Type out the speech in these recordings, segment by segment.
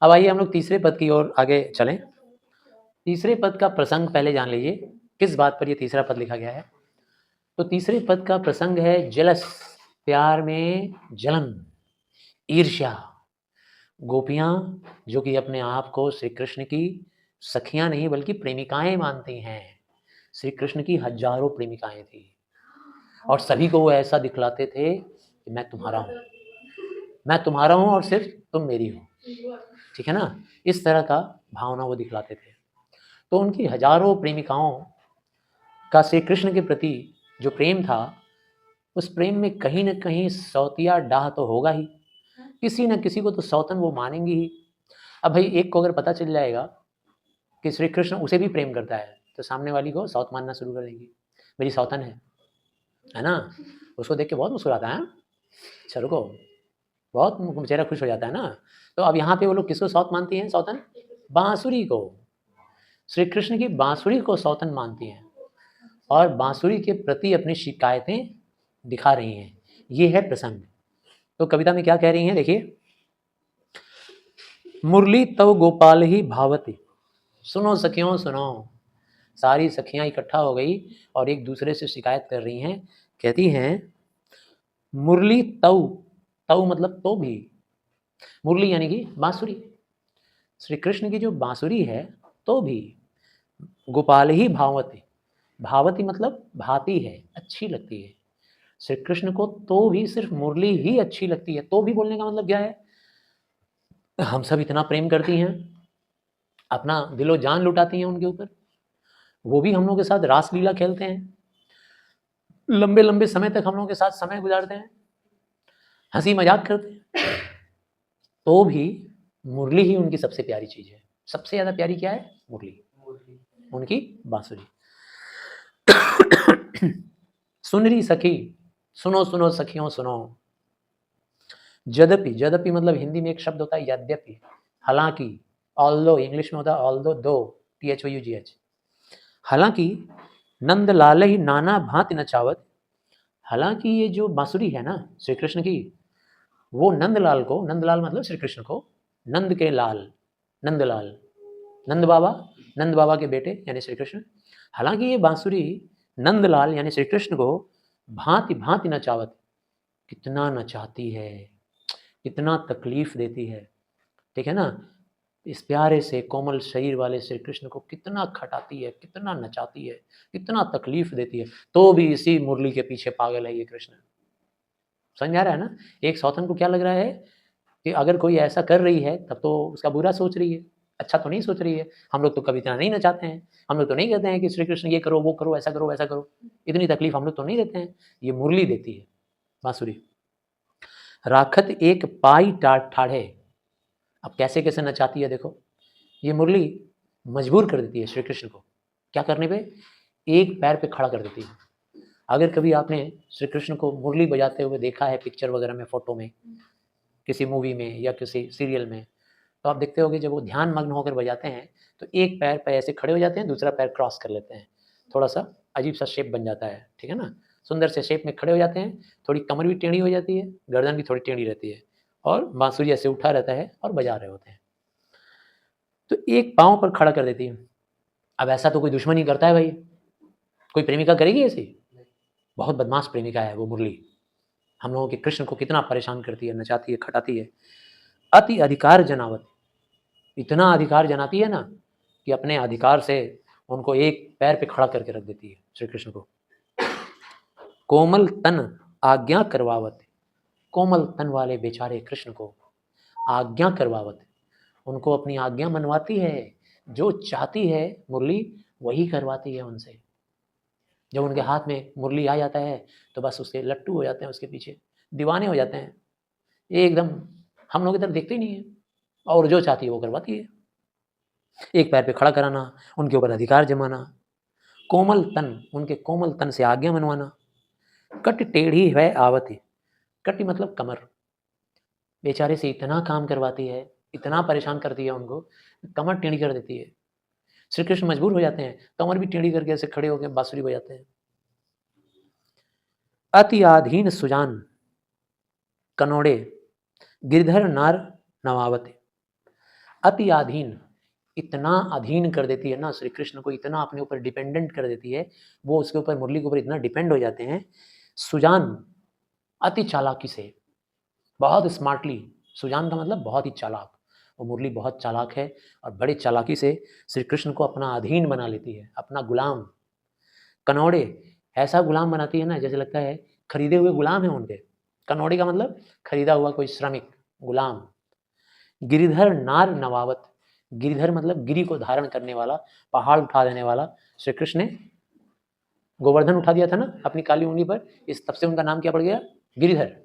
अब आइए हम लोग तीसरे पद की ओर आगे चलें। तीसरे पद का प्रसंग पहले जान लीजिए, किस बात पर ये तीसरा पद लिखा गया है। तो तीसरे पद का प्रसंग है जलस, प्यार में जलन, ईर्ष्या। गोपियां जो कि अपने आप को श्री कृष्ण की सखियां नहीं बल्कि प्रेमिकाएं मानती हैं। श्री कृष्ण की हजारों प्रेमिकाएं थी और सभी को वो ऐसा दिखलाते थे कि मैं तुम्हारा हूं, मैं तुम्हारा हूं और सिर्फ तुम मेरी हो। ठीक है ना, इस तरह का भावना वो दिखलाते थे। तो उनकी हजारों प्रेमिकाओं का श्री कृष्ण के प्रति जो प्रेम था, उस प्रेम में कहीं ना कहीं सौतिया डाह तो होगा ही, किसी न किसी को तो सौतन वो मानेंगी ही। अब भाई एक को अगर पता चल जाएगा कि श्री कृष्ण उसे भी प्रेम करता है तो सामने वाली को सौत मानना शुरू कर देगी, मेरी सौतन है ना। उसको देख के बहुत मुस्कुराता है, अच्छा रुको, बहुत चेहरा खुश हो जाता है ना। तो अब यहाँ पे वो लोग किसको सौत मानती हैं? सौतन, बांसुरी को, श्री कृष्ण की बांसुरी को सौतन मानती हैं और बांसुरी के प्रति अपनी शिकायतें दिखा रही हैं। ये है प्रसंग। तो कविता में क्या कह रही हैं देखिए, मुरली तव गोपाल ही भावती। सुनो सखियों सुनो, सारी सखियां इकट्ठा हो गई और एक दूसरे से शिकायत कर रही हैं। कहती हैं मुरली तव, तव मतलब तो भी, मुरली यानी कि बांसुरी, श्री कृष्ण की जो बांसुरी है तो भी, गोपाल ही भावती, भावती मतलब भाती है, अच्छी लगती है श्री कृष्ण को, तो भी सिर्फ मुरली ही अच्छी लगती है। तो भी बोलने का मतलब क्या है, हम सब इतना प्रेम करती हैं, अपना दिलो जान लुटाती हैं उनके ऊपर, वो भी हम लोग के साथ रास लीला खेलते हैं, लंबे लंबे समय तक हम लोग के साथ समय गुजारते हैं, हंसी मजाक करते हैं, तो भी मुरली ही उनकी सबसे प्यारी चीज है। सबसे ज्यादा प्यारी क्या है? मुरली, उनकी बांसुरी। सुनरी सखी, सुनो सुनो सखियों सुनो, यद्यपि, यद्यपि मतलब हिंदी में एक शब्द होता है यद्यपि, हालांकि, ऑल्दो इंग्लिश में होता है ऑल्दो, दो, THOUGH। हालांकि नंदलाल ही नाना भांति नचावत, हालांकि ये जो बांसुरी है ना श्री कृष्ण की, वो नंदलाल को, नंदलाल मतलब श्री कृष्ण को, नंद के लाल, नंदलाल, नंद बाबा के बेटे यानी श्री कृष्ण, हालांकि ये बांसुरी नंदलाल यानी श्री कृष्ण को भांति भांति नचावत, कितना नचाती है, कितना तकलीफ देती है। ठीक है ना, इस प्यारे से कोमल शरीर वाले श्री कृष्ण को कितना खटाती है, कितना नचाती है, कितना तकलीफ देती है, तो भी इसी मुरली के पीछे पागल है ये कृष्ण। समझ आ रहा है ना। एक सौतन को क्या लग रहा है कि अगर कोई ऐसा कर रही है तब तो उसका बुरा सोच रही है, अच्छा तो नहीं सोच रही है। हम लोग तो कभी इतना नहीं नचाते हैं, हम लोग तो नहीं कहते हैं कि श्री कृष्ण ये करो वो करो, ऐसा करो वैसा करो, इतनी तकलीफ हम लोग तो नहीं देते हैं। ये मुरली देती है बांसुरी। राखत एक पाई ठाढ़े, अब कैसे कैसे नचाती है देखो, ये मुरली मजबूर कर देती है श्री कृष्ण को, क्या करने पे? एक पैर पे खड़ा कर देती है। अगर कभी आपने श्री कृष्ण को मुरली बजाते हुए देखा है पिक्चर वगैरह में, फोटो में, किसी मूवी में या किसी सीरियल में, तो आप देखते होगे जब वो ध्यान मग्न होकर बजाते हैं तो एक पैर पे ऐसे खड़े हो जाते हैं, दूसरा पैर क्रॉस कर लेते हैं, थोड़ा सा अजीब सा शेप बन जाता है। ठीक है ना, सुंदर से शेप में खड़े हो जाते हैं, थोड़ी कमर भी टेढ़ी हो जाती है, गर्दन भी थोड़ी टेढ़ी रहती है और बांसुरी ऐसे उठा रहता है और बजा रहे होते हैं। तो एक पाँव पर खड़ा कर देती है। अब ऐसा तो कोई दुश्मन ही करता है भाई, कोई प्रेमिका करेगी ऐसी? बहुत बदमाश प्रेमिका है वो मुरली, हम लोगों के कृष्ण को कितना परेशान करती है, नचाती है, खटाती है। अति अधिकार जनावत, इतना अधिकार जनाती है ना कि अपने अधिकार से उनको एक पैर पे खड़ा करके रख देती है श्री कृष्ण को। कोमल तन आज्ञा करवावत, कोमल तन वाले बेचारे कृष्ण को आज्ञा करवावत, उनको अपनी आज्ञा मनवाती है, जो चाहती है मुरली वही करवाती है उनसे। जब उनके हाथ में मुरली आ जाता है तो बस उसके लट्टू हो जाते हैं, उसके पीछे दीवाने हो जाते हैं एकदम, हम लोग इधर देखते ही नहीं है, और जो चाहती है वो करवाती है। एक पैर पे खड़ा कराना, उनके ऊपर अधिकार जमाना, कोमल तन, उनके कोमल तन से आज्ञा मनवाना। कट टेढ़ी है आवती, कटी मतलब कमर, बेचारे से इतना काम करवाती है, इतना परेशान करती है उनको, कमर टेढ़ी कर देती है। श्री कृष्ण मजबूर हो जाते हैं, कमर भी टेढ़ी करके ऐसे खड़े होकर बांसुरी बजाते हैं। अति आधीन सुजान कनोड़े गिरधर नार नवावते, अति आधीन, इतना अधीन कर देती है ना श्री कृष्ण को, इतना अपने ऊपर डिपेंडेंट कर देती है, वो उसके ऊपर, मुरली के ऊपर इतना डिपेंड हो जाते हैं। सुजान, अति चालाकी से, बहुत स्मार्टली, सुजान का मतलब बहुत ही चालाक, वो मुरली बहुत चालाक है और बड़ी चालाकी से श्री कृष्ण को अपना अधीन बना लेती है, अपना गुलाम। कनौड़े, ऐसा गुलाम बनाती है ना जैसे लगता है खरीदे हुए गुलाम है उनके। कनौड़े का मतलब खरीदा हुआ कोई श्रमिक, गुलाम। गिरिधर नार नवावत, गिरिधर मतलब गिरी को धारण करने वाला, पहाड़ उठा देने वाला। श्री कृष्ण ने गोवर्धन उठा दिया था ना अपनी काली उंगली पर, इस तब से उनका नाम क्या पड़ गया, गिरिधर।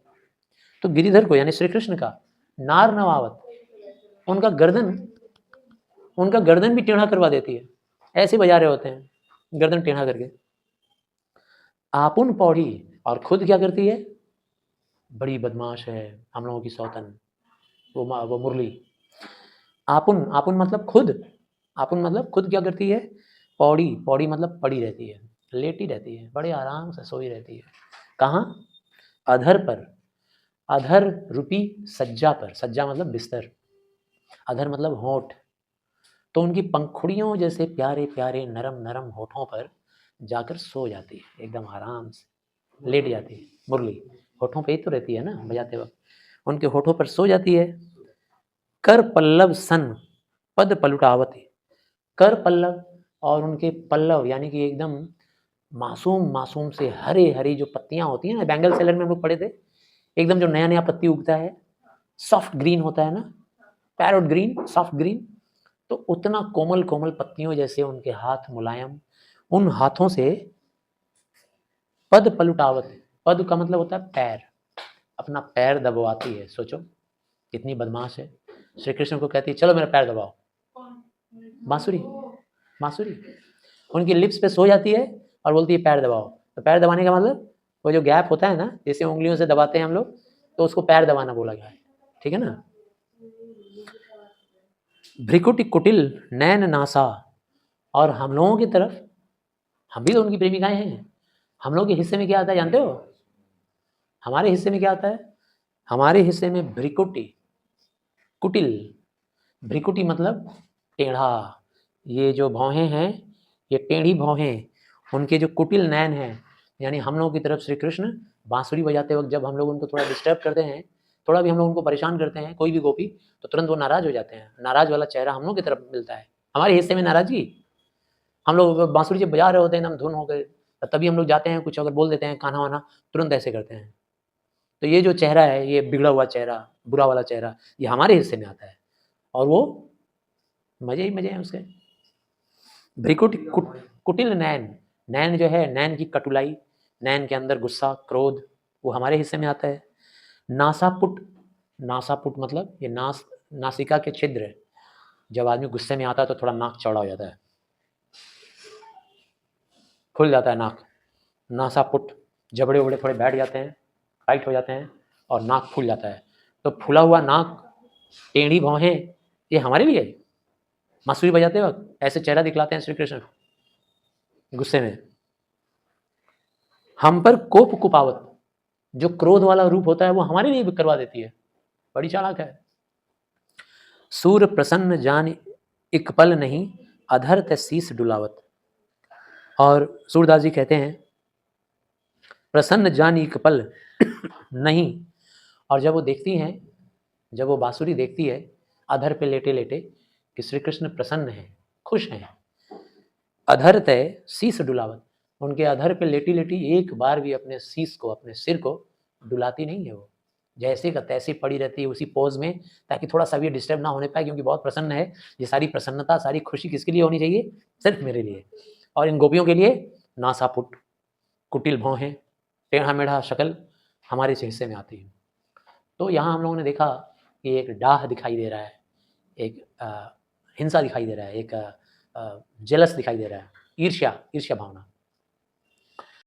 तो गिरिधर को यानी श्री कृष्ण का नार नवावत, उनका गर्दन भी टेढ़ा करवा देती है, ऐसे बजा रहे होते हैं गर्दन टेढ़ा करके। आपुन पौड़ी, और खुद क्या करती है, बड़ी बदमाश है हम लोगों की सौतन, वो मुरली। आपुन, आपुन मतलब खुद, आपुन मतलब खुद क्या करती है, पौड़ी, पौड़ी मतलब पड़ी रहती है, लेटी रहती है, बड़े आराम से सोई रहती है। कहाँ, अधर पर, अधर रूपी सज्जा पर, सज्जा मतलब बिस्तर, अधर मतलब होंठ, तो उनकी पंखुड़ियों जैसे प्यारे प्यारे नरम नरम होठों पर जाकर सो जाती है, एकदम आराम से लेट जाती है मुरली, होठों पे ही तो रहती है ना बजाते वक्त, उनके होठों पर सो जाती है। कर पल्लव सन पद पलुटावती, कर पल्लव, और उनके पल्लव यानी कि एकदम मासूम मासूम से हरे हरी जो पत्तियां होती हैं ना, बैंगल सेलर में हम लोग पढ़े थे, एकदम जो नया नया पत्ती उगता है, सॉफ्ट ग्रीन होता है ना, पैरोट ग्रीन, सॉफ्ट ग्रीन, तो उतना कोमल कोमल पत्तियों जैसे उनके हाथ मुलायम, उन हाथों से पद पलुटावत, पद का मतलब होता है पैर, अपना पैर दबवाती है। सोचो कितनी बदमाश है, श्री कृष्ण को कहती है चलो मेरा पैर दबाओ, बांसुरी, बांसुरी उनकी लिप्स पे सो जाती है और बोलती है पैर दबाओ। तो पैर दबाने का मतलब वो जो गैप होता है ना, जैसे उंगलियों से दबाते हैं हम लोग, तो उसको पैर दबाना बोला गया है, ठीक है ना। भ्रिकुटी कुटिल नैन नासा, और हम लोगों की तरफ, हम भी तो उनकी प्रेमिकाएं हैं, हम लोग के हिस्से में क्या आता है जानते हो, हमारे हिस्से में क्या आता है, हमारे हिस्से में भ्रिकुटी, कुटिल, भ्रिकुटी मतलब टेढ़ा, ये जो भौहें हैं ये टेढ़ी भौहें, उनके जो कुटिल नैन हैं, यानी हम लोगों की तरफ श्री कृष्ण बांसुरी बजाते वक्त जब हम लोग उनको थोड़ा डिस्टर्ब करते हैं, थोड़ा भी हम लोग उनको परेशान करते हैं, कोई भी गोपी, तो तुरंत वो नाराज हो जाते हैं, नाराज वाला चेहरा हम लोग की तरफ मिलता है, हमारे हिस्से में नाराजगी। हम लोग बांसुरी जब बजा रहे होते हैं एकदम धुन हो गए, तभी हम लोग जाते हैं कुछ अगर बोल देते हैं कान्हा वाना, तुरंत ऐसे करते हैं। तो ये जो चेहरा है, ये बिगड़ा हुआ चेहरा, बुरा वाला चेहरा, ये हमारे हिस्से में आता है, और वो मजे ही मजे हैं उसके। भ्रिकुट कुटिल नैन, नैन जो है, नैन की कटुलाई, नैन के अंदर गुस्सा क्रोध, वो हमारे हिस्से में आता है। नासापुट, नासापुट मतलब ये नासिका के छिद्र है, जब आदमी गुस्से में आता है तो थोड़ा नाक चौड़ा हो जाता है, खुल जाता है नाक, नासापुट, जबड़े उबड़े थोड़े बैठ जाते हैं, टाइट हो जाते हैं और नाक फूल जाता है। तो फूला हुआ नाक, टेढ़ी भौहें, ये हमारे लिए बांसुरी बजाते वक्त ऐसे चेहरा दिखलाते हैं श्री कृष्ण गुस्से में। हम पर कोप कुपावत, जो क्रोध वाला रूप होता है वो हमारे लिए भी करवा देती है, बड़ी चालाक है। सूर प्रसन्न जान एक पल नहीं, अधर ते शीस डुलावत, और सूरदास जी कहते हैं प्रसन्न जान एक पल नहीं, और जब वो देखती हैं, जब वो बांसुरी देखती है अधर पे लेटे लेटे कि श्री कृष्ण प्रसन्न है, खुश हैं, अधर तय शीस डुलावत, उनके अधर पे लेटी लेटी एक बार भी अपने शीस को, अपने सिर को डुलाती नहीं है, वो जैसे का तैसे पड़ी रहती है उसी पोज में, ताकि थोड़ा सा भी डिस्टर्ब ना होने पाए, क्योंकि बहुत प्रसन्न है। ये सारी प्रसन्नता, सारी खुशी किसके लिए होनी चाहिए, सिर्फ मेरे लिए, और इन गोपियों के लिए नासापुट, कुटिल भौहें, टेढ़ा मेढ़ा शक्ल हमारे इस हिस्से में आती है। तो यहाँ हम लोगों ने देखा कि एक डाह दिखाई दे रहा है, एक हिंसा दिखाई दे रहा है, एक जेलस दिखाई दे रहा है, ईर्ष्या, ईर्ष्या भावना,